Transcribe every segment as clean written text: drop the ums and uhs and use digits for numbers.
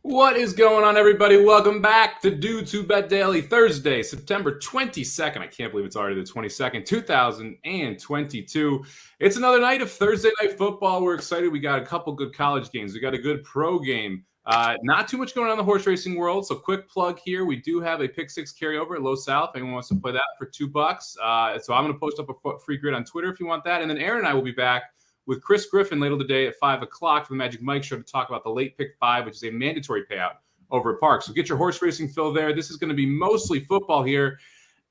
What is going on, everybody? Welcome back to Dudes Who Bet Daily, Thursday, September 22nd. I can't believe it's already the 22nd, 2022. It's another night of Thursday Night Football. We're excited. We got a couple good college games. We got a good pro game. Not too much going on in the horse racing world, so quick plug here. We do have a Pick 6 carryover at Low South. Anyone wants to play that for $2. So I'm going to post up a free grid on Twitter if you want that. And then Aaron and I will be back with Chris Griffin later today at 5 o'clock for the Magic Mike Show to talk about the late pick 5, which is a mandatory payout over at Park. So get your horse racing fill there. This is going to be mostly football here.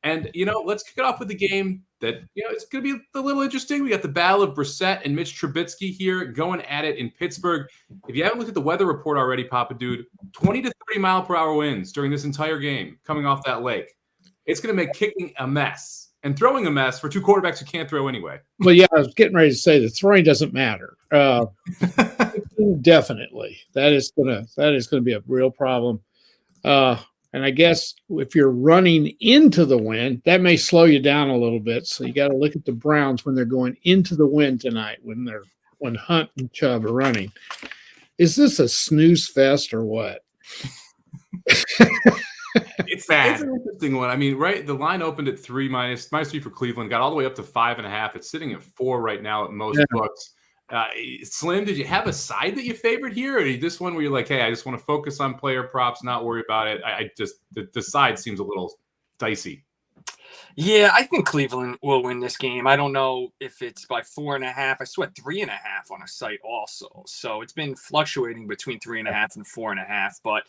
And, let's kick it off with the game that, it's going to be a little interesting. We got the battle of Brissett and Mitch Trubisky here going at it in Pittsburgh. If you haven't looked at the weather report already, Papa Dude, 20 to 30 mile per hour winds during this entire game coming off that lake. It's going to make kicking a mess. And throwing a mess for two quarterbacks who can't throw anyway. Well, yeah, I was getting ready to say the throwing doesn't matter. Definitely, that is gonna be a real problem. And I guess if you're running into the wind, that may slow you down a little bit. So you got to look at the Browns when they're going into the wind tonight. When Hunt and Chubb are running, is this a snooze fest or what? It's bad. It's an interesting one. I mean, right? The line opened at minus 3 for Cleveland, got all the way up to 5.5. It's sitting at 4 right now at most books. Slim, did you have a side that you favored here, or this one where you're like, hey, I just want to focus on player props, not worry about it? The side seems a little dicey. Yeah, I think Cleveland will win this game. I don't know if it's by 4.5. I saw 3.5 on a site also. So it's been fluctuating between 3.5 and 4.5. But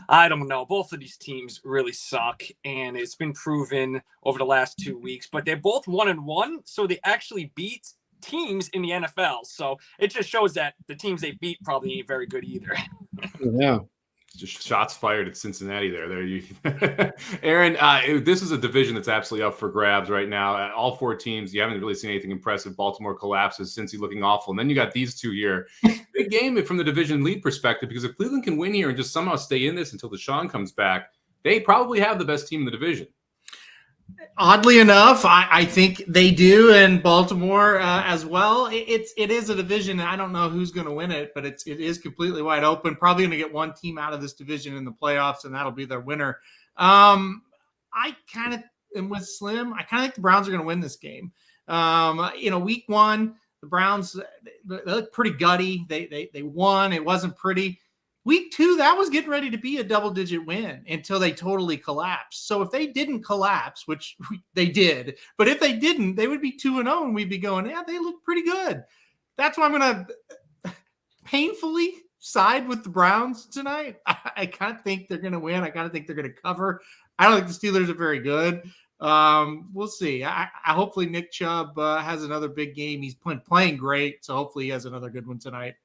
I don't know. Both of these teams really suck, and it's been proven over the last 2 weeks. But they're both 1-1, so they actually beat teams in the NFL. So it just shows that the teams they beat probably ain't very good either. Yeah. Just shots fired at Cincinnati there. You, Aaron, this is a division that's absolutely up for grabs right now. All 4 teams, you haven't really seen anything impressive. Baltimore collapses, Cincy looking awful. And then you got these two here. Big game from the division lead perspective, because if Cleveland can win here and just somehow stay in this until Deshaun comes back, they probably have the best team in the division. Oddly enough, I think they do, and Baltimore as well. It is a division, and I don't know who's going to win it, but it is completely wide open. Probably going to get one team out of this division in the playoffs, and that'll be their winner. I kind of am with Slim. I kind of think the Browns are going to win this game. Week 1, the Browns they look pretty gutty. They won. It wasn't pretty. Week 2, that was getting ready to be a double-digit win until they totally collapsed. So if they didn't collapse, which they did, but if they didn't, they would be 2-0, and we'd be going, yeah, they look pretty good. That's why I'm going to painfully side with the Browns tonight. I kind of think they're going to win. I kind of think they're going to cover. I don't think the Steelers are very good. We'll see. I hopefully Nick Chubb has another big game. He's playing great, so hopefully he has another good one tonight.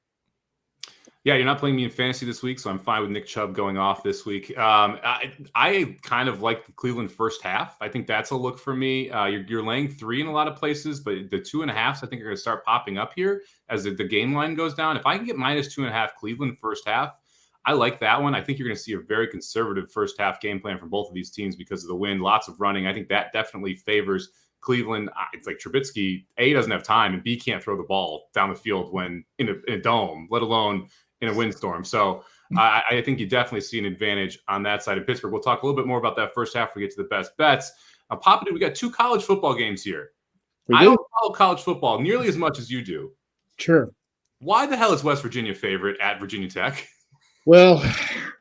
Yeah, you're not playing me in fantasy this week, so I'm fine with Nick Chubb going off this week. I kind of like the Cleveland first half. I think that's a look for me. You're laying 3 in a lot of places, but the 2.5s I think are going to start popping up here as the game line goes down. If I can get minus 2.5 Cleveland first half, I like that one. I think you're going to see a very conservative first half game plan from both of these teams because of the wind, lots of running. I think that definitely favors Cleveland. It's like Trubisky, A, doesn't have time, and B, can't throw the ball down the field when in a dome, let alone in a windstorm. So I think you definitely see an advantage on that side of Pittsburgh. We'll talk a little bit more about that first half when we get to the best bets. Papa, we got 2 college football games here. I don't follow college football nearly as much as you do. Sure. Why the hell is West Virginia favorite at Virginia Tech? Well,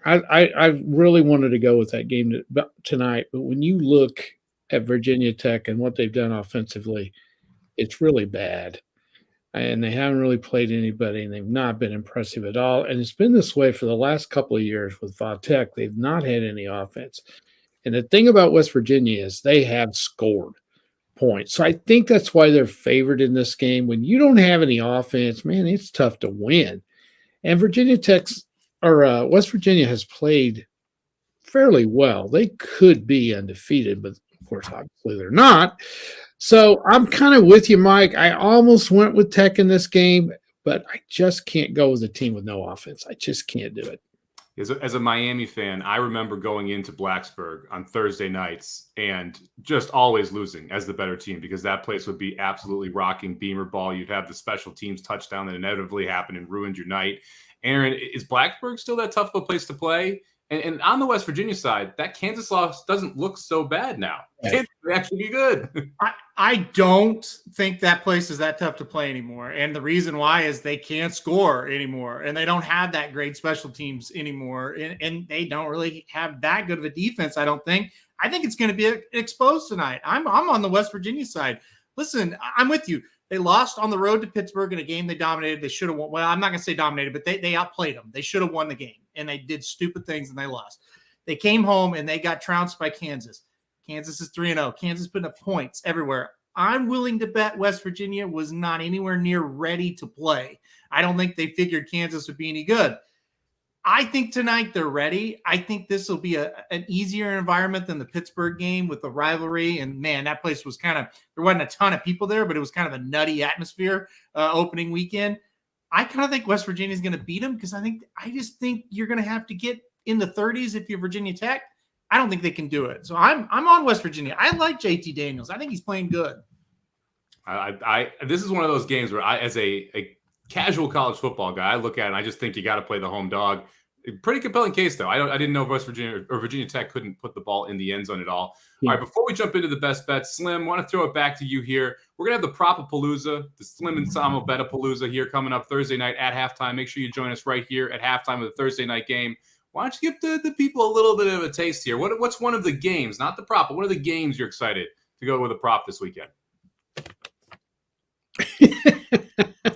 I really wanted to go with that game tonight, but when you look at Virginia Tech and what they've done offensively, it's really bad. And they haven't really played anybody, and they've not been impressive at all. And it's been this way for the last couple of years with Va Tech. They've not had any offense. And the thing about West Virginia is they have scored points. So I think that's why they're favored in this game. When you don't have any offense, man, it's tough to win. And West Virginia has played fairly well. They could be undefeated, but of course, obviously they're not. So I'm kind of with you, Mike. I almost went with Tech in this game, but I just can't go with a team with no offense. I just can't do it. As a Miami fan, I remember going into Blacksburg on Thursday nights and just always losing as the better team because that place would be absolutely rocking Beamer ball. You'd have the special teams touchdown that inevitably happened and ruined your night. Aaron, is Blacksburg still that tough of a place to play? And on the West Virginia side, that Kansas loss doesn't look so bad now. Kansas may actually be good. I don't think that place is that tough to play anymore. And the reason why is they can't score anymore. And they don't have that great special teams anymore. And they don't really have that good of a defense, I don't think. I think it's going to be exposed tonight. I'm on the West Virginia side. Listen, I'm with you. They lost on the road to Pittsburgh in a game they dominated. They should have won. Well, I'm not going to say dominated, but they outplayed them. They should have won the game, and they did stupid things, and they lost. They came home, and they got trounced by Kansas. Kansas is 3-0. Kansas putting up points everywhere. I'm willing to bet West Virginia was not anywhere near ready to play. I don't think they figured Kansas would be any good. I think tonight they're ready. I think this will be an easier environment than the Pittsburgh game with the rivalry. And, man, that place was there wasn't a ton of people there, but it was kind of a nutty atmosphere opening weekend. I kind of think West Virginia is going to beat them because I just think you're going to have to get in the 30s if you're Virginia Tech. I don't think they can do it. So I'm on West Virginia. I like JT Daniels. I think he's playing good. This is one of those games where as a casual college football guy, I look at it and I just think you got to play the home dog. Pretty compelling case, though. I didn't know West Virginia or Virginia Tech couldn't put the ball in the end zone at all. Yeah. All right, before we jump into the best bets, Slim, want to throw it back to you here. We're going to have the Propapalooza, the Slim and Samo Betapalooza here coming up Thursday night at halftime. Make sure you join us right here at halftime of the Thursday night game. Why don't you give the people a little bit of a taste here? What's one of the games, not the prop, but one of the games you're excited to go with a prop this weekend?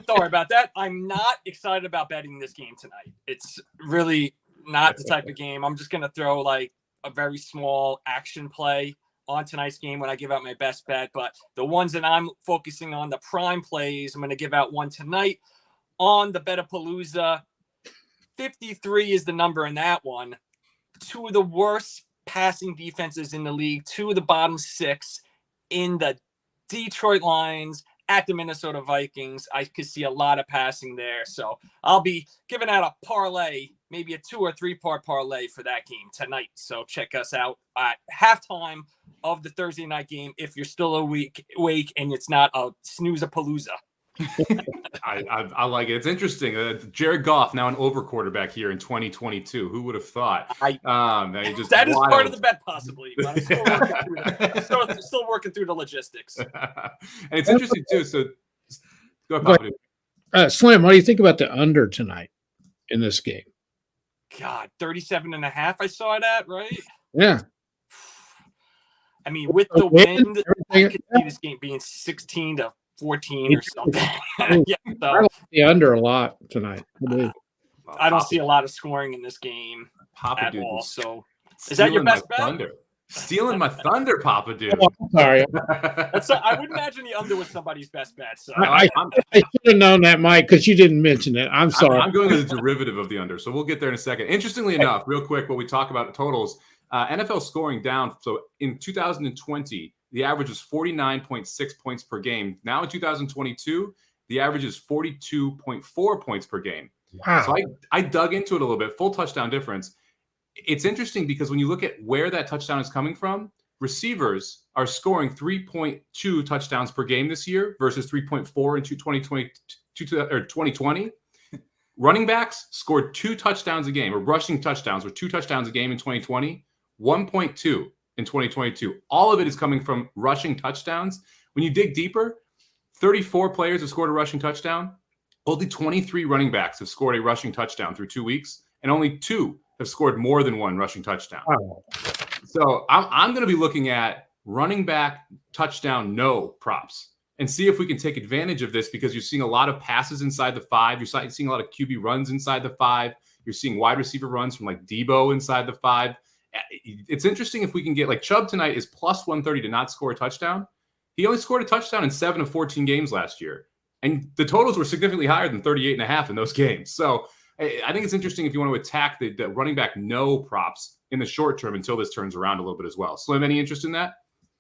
Sorry about that. I'm not excited about betting this game tonight. It's really not the type of game. I'm just going to throw like a very small action play on tonight's game when I give out my best bet. But the ones that I'm focusing on, the prime plays, I'm going to give out one tonight on the Betapalooza. 53 is the number in that one. Two of the worst passing defenses in the league, two of the bottom six in the Detroit Lions at the Minnesota Vikings. I could see a lot of passing there. So I'll be giving out a parlay, maybe a 2 or 3 part parlay for that game tonight. So check us out at halftime of the Thursday night game if you're still awake and it's not a snooze-a-palooza. I like it. It's interesting. Jared Goff now an over quarterback here in 2022. Who would have thought? That is part of the bet, possibly. But I'm still working through the logistics. And it's interesting too. So go ahead, Papa. Slim, what do you think about the under tonight in this game? God, 37.5. I saw it at, right? Yeah. I mean, with the wind, I could see this game being 16-14 or something. Yeah, so, I like the under a lot tonight. I don't see a lot of scoring in this game at all. So, is that your best bet? Thunder. Stealing my thunder, Papa dude. Oh, sorry. I would imagine the under was somebody's best bet. So I should have known that, Mike, because you didn't mention it. I'm sorry. I'm going with the derivative of the under, so we'll get there in a second. Interestingly enough, real quick, when we talk about totals, NFL scoring down. So in 2020, the average was 49.6 points per game. Now in 2022, the average is 42.4 points per game. Wow. So I dug into it a little bit. Full touchdown difference. It's interesting because when you look at where that touchdown is coming from, receivers are scoring 3.2 touchdowns per game this year versus 3.4 in 2020. Running backs scored 2 touchdowns a game, or rushing touchdowns, or 2 touchdowns a game in 2020, 1.2 in 2022. All of it is coming from rushing touchdowns. When you dig deeper, 34 players have scored a rushing touchdown. Only 23 running backs have scored a rushing touchdown through 2 weeks, and only 2 have scored more than 1 rushing touchdown. Wow. So I'm going to be looking at running back touchdown no props and see if we can take advantage of this, because you're seeing a lot of passes inside the 5. You're seeing a lot of QB runs inside the 5. You're seeing wide receiver runs from like Debo inside the 5. It's interesting if we can get, like, Chubb tonight is plus 130 to not score a touchdown. He only scored a touchdown in 7 of 14 games last year. And the totals were significantly higher than 38.5 in those games. So I think it's interesting if you want to attack the running back no props in the short term until this turns around a little bit as well. Slim, any interest in that?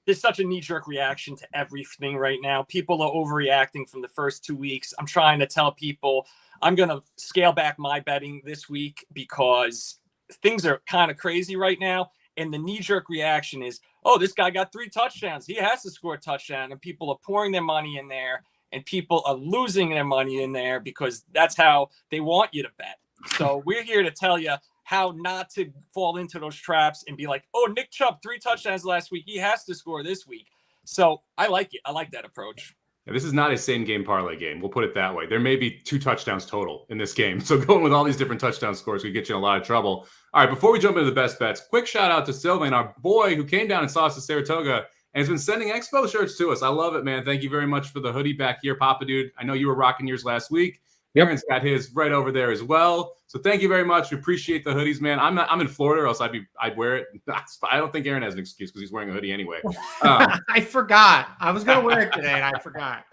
There's such a knee-jerk reaction to everything right now. People are overreacting from the first 2 weeks. I'm trying to tell people I'm going to scale back my betting this week because things are kind of crazy right now. And the knee-jerk reaction is, oh, this guy got 3 touchdowns. He has to score a touchdown. And people are pouring their money in there. And people are losing their money in there because that's how they want you to bet. So we're here to tell you how not to fall into those traps and be like, oh, Nick Chubb, 3 touchdowns last week. He has to score this week. So I like it. I like that approach. Yeah, this is not a same game parlay game. We'll put it that way. There may be 2 touchdowns total in this game. So going with all these different touchdown scores could get you in a lot of trouble. All right, before we jump into the best bets, quick shout out to Sylvain, our boy who came down and saw us at Saratoga and has been sending Expo shirts to us. I love it, man. Thank you very much for the hoodie back here, Papa Dude. I know you were rocking yours last week. Aaron's got his right over there as well. So thank you very much. We appreciate the hoodies, man. I'm in Florida, or else I'd wear it. I don't think Aaron has an excuse because he's wearing a hoodie anyway. I forgot. I was going to wear it today, and I forgot.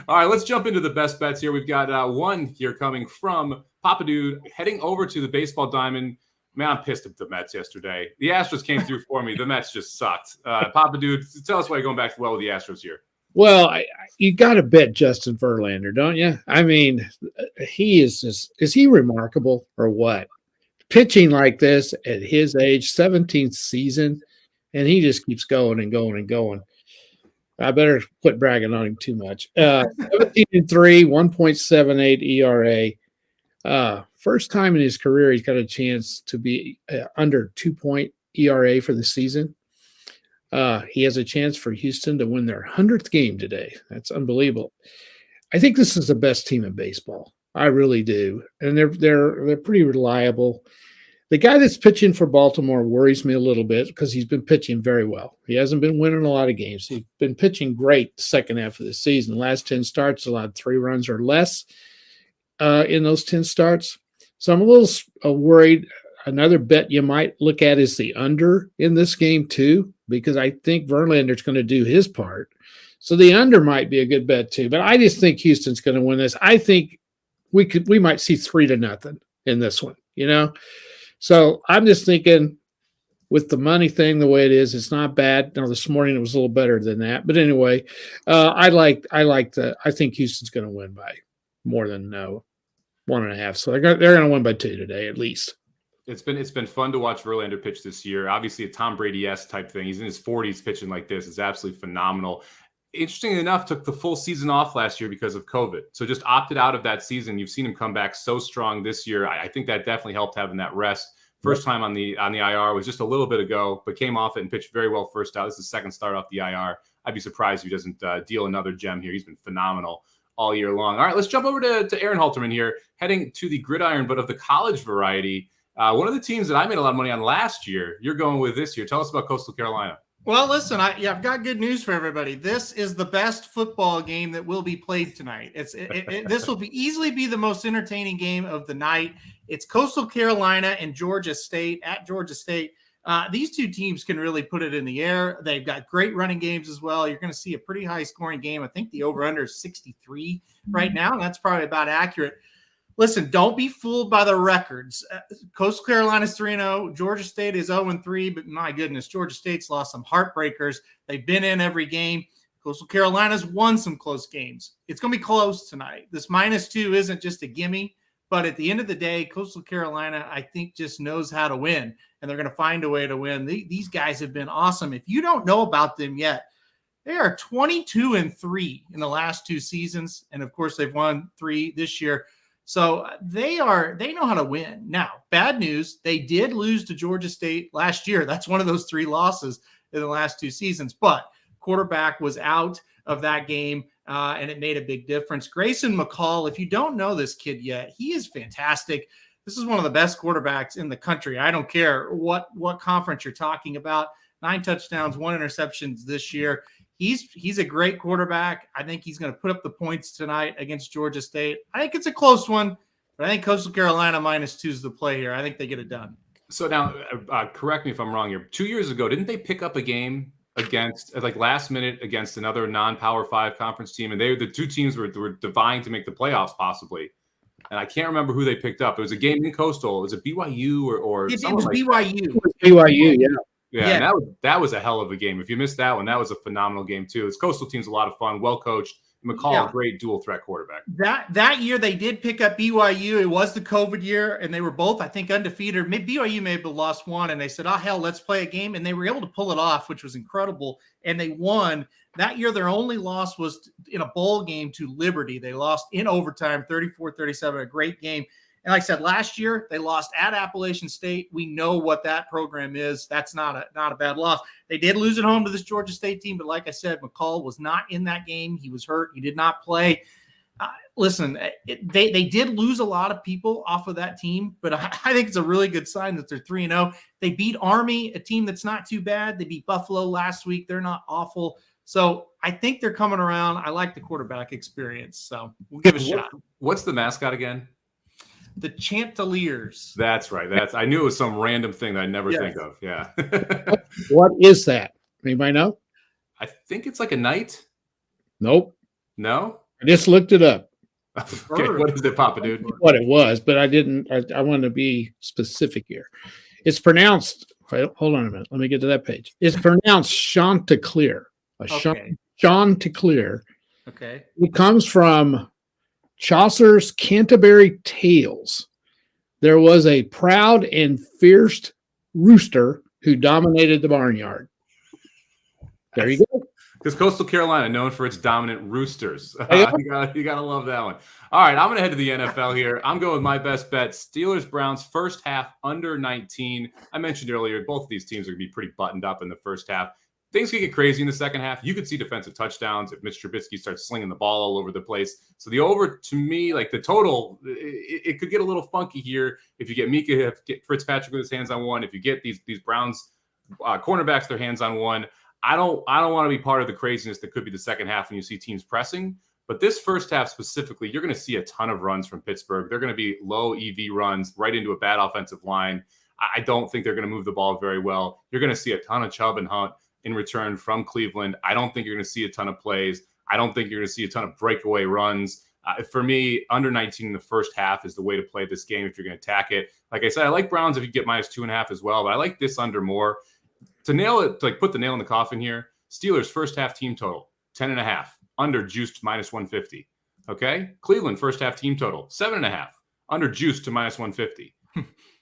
All right, let's jump into the best bets here. We've got one here coming from Papa Dude, heading over to the baseball diamond. Man, I'm pissed at the Mets yesterday. The Astros came through for me. The Mets just sucked. Papa Dude, tell us why you're going back well with the Astros here. Well, you got to bet Justin Verlander, don't you? I mean, he is he remarkable or what? Pitching like this at his age, 17th season, and he just keeps going and going and going. I better quit bragging on him too much. 17-3, 1.78 ERA. First time in his career he's got a chance to be under 2-point ERA for the season. He has a chance for Houston to win their 100th game today. That's unbelievable. I think this is the best team in baseball. I really do, and they're pretty reliable. The guy that's pitching for Baltimore worries me a little bit because he's been pitching very well. He hasn't been winning a lot of games. He's been pitching great the second half of the season. Last 10 starts allowed 3 runs or less in those 10 starts. So I'm a little worried. Another bet you might look at is the under in this game too, because I think Verlander's going to do his part. So the under might be a good bet too. But I just think Houston's going to win this. I think we might see 3-0 in this one, you know? So I'm just thinking with the money thing the way it is, it's not bad. Now this morning it was a little better than that. But anyway, I think Houston's going to win by more than 1.5. So they're going to win by 2 today at least. It's been fun to watch Verlander pitch this year. Obviously a Tom Brady-esque type thing. He's in his 40s pitching like this. It's absolutely phenomenal. Interestingly enough, took the full season off last year because of COVID. So just opted out of that season. You've seen him come back so strong this year. I think that definitely helped having that rest. First time on the IR was just a little bit ago, but came off it and pitched very well first out. This is the second start off the IR. I'd be surprised if he doesn't deal another gem here. He's been phenomenal all year long. All right, let's jump over to Aaron Halterman here, heading to the gridiron, but of the college variety. One of the teams that I made a lot of money on last year, you're going with this year. Tell us about Coastal Carolina. Well, listen, I've got good news for everybody. This is the best football game that will be played tonight. This will easily be the most entertaining game of the night. It's Coastal Carolina and Georgia State at Georgia State. These two teams can really put it in the air. They've got great running games as well. You're going to see a pretty high scoring game. I think the over-under is 63 right now, and that's probably about accurate. Listen, don't be fooled by the records. Coastal Carolina's 3-0. Georgia State is 0-3, but my goodness, Georgia State's lost some heartbreakers. They've been in every game. Coastal Carolina's won some close games. It's going to be close tonight. This -2 isn't just a gimme, but at the end of the day, Coastal Carolina, I think, just knows how to win, and they're going to find a way to win. These guys have been awesome. If you don't know about them yet, they are 22-3 in the last 2 seasons, and of course, they've won 3 this year. So they know how to win. Now, bad news, they did lose to Georgia State last year. That's one of those 3 losses in the last 2 seasons. But quarterback was out of that game, and it made a big difference. Grayson McCall, if you don't know this kid yet, he is fantastic. This is one of the best quarterbacks in the country. I don't care what conference you're talking about. 9 touchdowns, 1 interception this year. He's a great quarterback. I think he's going to put up the points tonight against Georgia State. I think it's a close one, but I think Coastal Carolina -2 is the play here. I think they get it done. So now, correct me if I'm wrong here. 2 years ago, didn't they pick up a game against, like last minute, against another non-Power 5 conference team? And the 2 teams were vying to make the playoffs possibly. And I can't remember who they picked up. It was a game in Coastal. Was it BYU or it was BYU. It was BYU, yeah. Yeah, and that was a hell of a game. If you missed that one, that was a phenomenal game too. This Coastal team's a lot of fun, well coached, McCall, a great dual threat quarterback. That year they did pick up BYU. It was the COVID year, and they were both, I think, undefeated. BYU may have lost one, and they said, "Oh hell, let's play a game," and they were able to pull it off, which was incredible. And they won. That year, their only loss was in a bowl game to Liberty. They lost in overtime, 34-37, a great game. And like I said, last year they lost at Appalachian State. We know what that program is. That's not a bad loss. They did lose at home to this Georgia State team, but like I said, McCall was not in that game. He was hurt. He did not play. Listen, they did lose a lot of people off of that team, but I think it's a really good sign that they're 3-0. They beat Army, a team that's not too bad. They beat Buffalo last week. They're not awful. So I think they're coming around. I like the quarterback experience, so we'll give it a shot. What's the mascot again? The Chanticleers. That's right. I knew it was some random thing that I never think of. Yeah. What is that? Anybody know? I think it's like a knight. Nope. No? I just looked it up. Okay, what is it, Papa Dude? What it was, but I didn't. I want to be specific here. It's pronounced. Hold on a minute. Let me get to that page. It's pronounced Chanticleer. Okay. Chanticleer. Okay. It comes from Chaucer's Canterbury Tales. There was a proud and fierce rooster who dominated the barnyard. There you go. Because Coastal Carolina, known for its dominant roosters. You gotta love that one. All right, I'm going to head to the NFL here. I'm going with my best bet. Steelers-Browns, first half, under 19. I mentioned earlier, both of these teams are going to be pretty buttoned up in the first half. Things could get crazy in the second half. You could see defensive touchdowns if Mitch Trubisky starts slinging the ball all over the place. So the over, to me, like the total, it could get a little funky here if you get Mika, if you get Fitzpatrick with his hands on one, if you get these Browns cornerbacks their hands on one. I don't want to be part of the craziness that could be the second half when you see teams pressing. But this first half specifically, you're going to see a ton of runs from Pittsburgh. They're going to be low EV runs right into a bad offensive line. I don't think they're going to move the ball very well. You're going to see a ton of Chubb and Hunt in return from Cleveland. I don't think you're going to see a ton of plays. I don't think you're going to see a ton of breakaway runs. For me, under 19 in the first half is the way to play this game if you're going to attack it. Like I said, I like Browns if you get -2.5 as well, but I like this under more. To nail it, to like put the nail in the coffin here, Steelers first half team total, 10.5, under juiced -150. Okay? Cleveland first half team total, 7.5, under juiced to -150.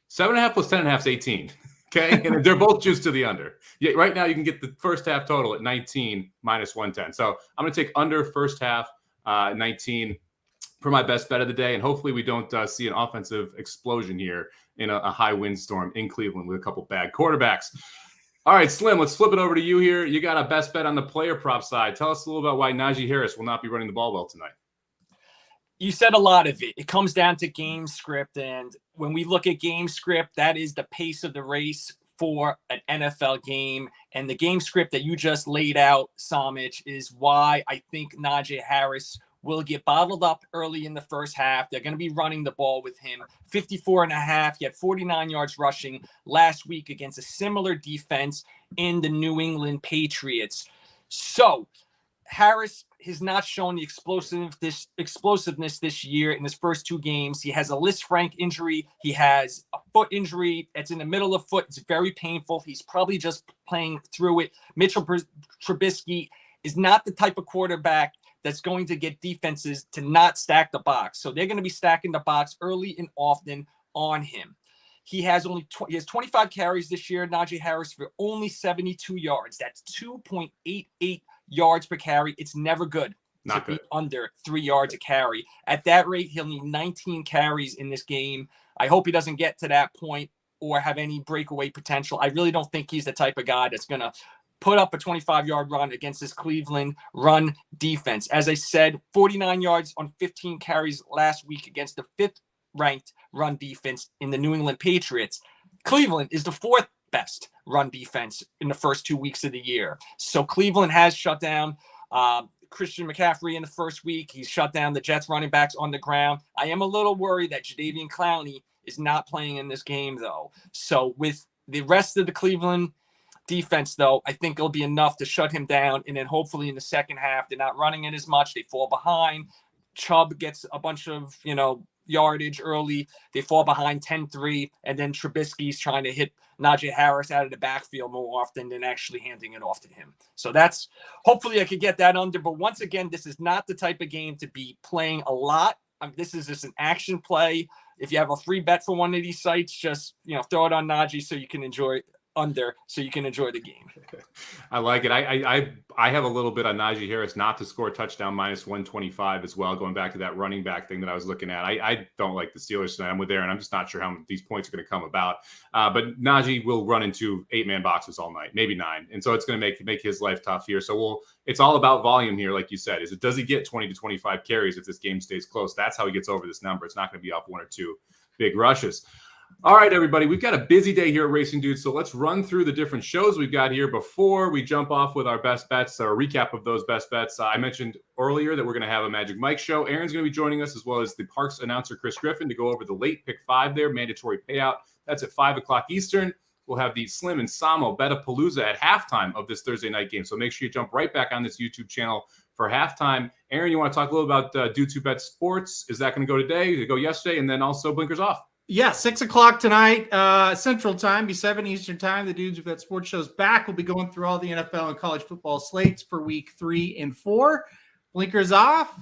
7.5 plus 10.5 is 18. Okay, and they're both juiced to the under. Yeah, right now you can get the first half total at 19 -110. So I'm going to take under first half 19 for my best bet of the day, and hopefully we don't see an offensive explosion here in a high windstorm in Cleveland with a couple bad quarterbacks. All right, Slim, let's flip it over to you here. You got a best bet on the player prop side. Tell us a little about why Najee Harris will not be running the ball well tonight. You said a lot of it. It comes down to game script. And when we look at game script, that is the pace of the race for an NFL game. And the game script that you just laid out, Somich, is why I think Najee Harris will get bottled up early in the first half. They're going to be running the ball with him. 54.5. He had 49 yards rushing last week against a similar defense in the New England Patriots. So Harris has not shown the explosiveness this year in his first two games. He has a Lisfranc injury. He has a foot injury. It's in the middle of the foot. It's very painful. He's probably just playing through it. Mitchell Trubisky is not the type of quarterback that's going to get defenses to not stack the box. So they're going to be stacking the box early and often on him. He has 25 carries this year, Najee Harris, for only 72 yards. That's 2.88 yards per carry. It's never good Not to good. be under 3 yards a carry. At that rate, he'll need 19 carries in this game. I hope he doesn't get to that point or have any breakaway potential. I really don't think he's the type of guy that's going to put up a 25-yard run against this Cleveland run defense. As I said, 49 yards on 15 carries last week against the fifth-ranked run defense in the New England Patriots. Cleveland is the fourth best run defense in the first 2 weeks of the year. So Cleveland has shut down Christian McCaffrey in the first week. He's shut down the Jets running backs on the ground. I am a little worried that Jadeveon Clowney is not playing in this game, though. So with the rest of the Cleveland defense, though, I think it'll be enough to shut him down. And then hopefully in the second half, they're not running it as much. They fall behind. Chubb gets a bunch of, yardage early. They fall behind 10-3, and then Trubisky's trying to hit Najee Harris out of the backfield more often than actually handing it off to him. So that's hopefully I could get that under. But once again, this is not the type of game to be playing a lot. This is just an action play. If you have a free bet for one of these sites, just throw it on Najee so you can enjoy the game. I like it. I have a little bit on Najee Harris not to score a touchdown -125 as well, going back to that running back thing that I was looking at. I don't like the Steelers tonight. I'm with Aaron. I'm just not sure how these points are going to come about. But Najee will run into 8-man boxes all night, maybe 9. And so it's going to make his life tough here. So it's all about volume here, like you said. Does he get 20 to 25 carries if this game stays close? That's how he gets over this number. It's not going to be off 1 or 2 big rushes. All right, everybody, we've got a busy day here at Racing Dudes, so let's run through the different shows we've got here before we jump off with our best bets, or a recap of those best bets. I mentioned earlier that we're going to have a Magic Mike show. Aaron's going to be joining us, as well as the Parks announcer, Chris Griffin, to go over the late pick 5 there, mandatory payout. That's at 5 o'clock Eastern. We'll have the Slim and Samo Betapalooza at halftime of this Thursday night game, so make sure you jump right back on this YouTube channel for halftime. Aaron, you want to talk a little about Dudes Who Bet Sports? Is that going to go today? Did it go yesterday? And then also Blinkers Off. Yeah, 6 o'clock tonight, Central Time, be 7 Eastern Time. The Dudes Who Bet Sports show's back. We'll be going through all the NFL and college football slates for week 3 and 4. Blinkers Off.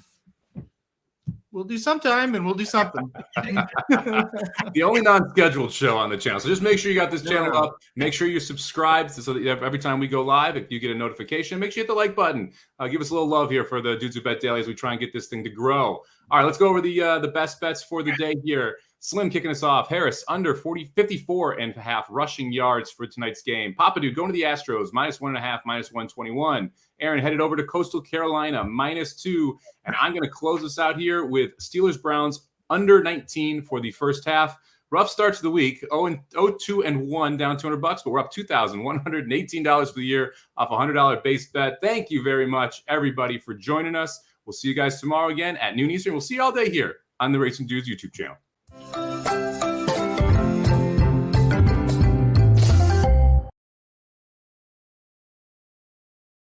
We'll do sometime, and we'll do something. The only non-scheduled show on the channel. So just make sure you got this channel up. Make sure you're subscribed so that every time we go live, you get a notification. Make sure you hit the like button. Give us a little love here for the Dudes Who Bet Daily as we try and get this thing to grow. All right, let's go over the best bets for the day here. Slim kicking us off. Harris under 54.5 rushing yards for tonight's game. Papa Dude going to the Astros, -1.5, -121. Aaron headed over to Coastal Carolina, -2. And I'm going to close this out here with Steelers Browns under 19 for the first half. Rough start to the week, 0-2-1, down $200, but we're up $2,118 for the year off a $100 base bet. Thank you very much, everybody, for joining us. We'll see you guys tomorrow again at noon Eastern. We'll see you all day here on the Racing Dudes YouTube channel.